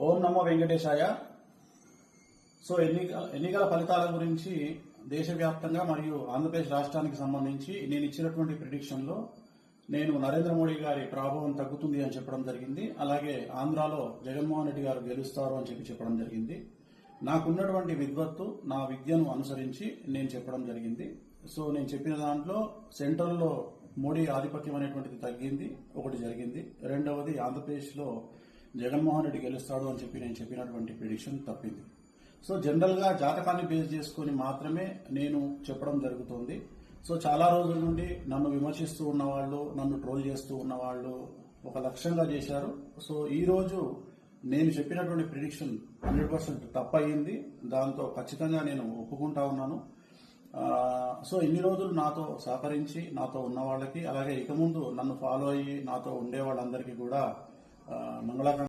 ఓం నమో వెంకటేశాయ. So ఎన్నికల ఫలితాల గురించి దేశవ్యాప్తంగా మరియు ఆంధ్రప్రదేశ్ రాష్ట్రానికి సంబంధించి నేను ఇచ్చినటువంటి ప్రిడిక్షన్లో నేను నరేంద్ర మోడీ గారి ప్రభావం తగ్గుతుంది అని చెప్పడం జరిగింది. అలాగే ఆంధ్రాలో జగన్మోహన్ రెడ్డి గారు గెలుస్తారు అని చెప్పడం జరిగింది. నాకున్నటువంటి విద్వత్తు, నా విద్యను అనుసరించి నేను చెప్పడం జరిగింది. సో నేను చెప్పిన దాంట్లో సెంట్రల్లో మోడీ ఆధిపత్యం అనేటువంటిది తగ్గింది, ఒకటి జరిగింది. రెండవది ఆంధ్రప్రదేశ్లో జగన్మోహన్ రెడ్డి గెలుస్తాడు అని నేను చెప్పినటువంటి ప్రిడిక్షన్ తప్పింది. సో జనరల్ గా జాతకాన్ని బేస్ చేసుకుని మాత్రమే నేను చెప్పడం జరుగుతుంది. సో చాలా రోజుల నుండి నన్ను విమర్శిస్తూ ఉన్నవాళ్ళు, నన్ను ట్రోల్ చేస్తూ ఉన్నవాళ్ళు ఒక లక్ష్యంగా చేశారు. సో ఈ రోజు నేను చెప్పినటువంటి ప్రిడిక్షన్ 100% తప్పయింది. దాంతో ఖచ్చితంగా నేను ఒప్పుకుంటా ఉన్నాను. సో ఇన్ని రోజులు నాతో సహకరించి నాతో ఉన్న వాళ్ళకి, అలాగే ఇక ముందు నన్ను ఫాలో అయ్యి నాతో ఉండే వాళ్ళందరికీ కూడా మంగళకరం.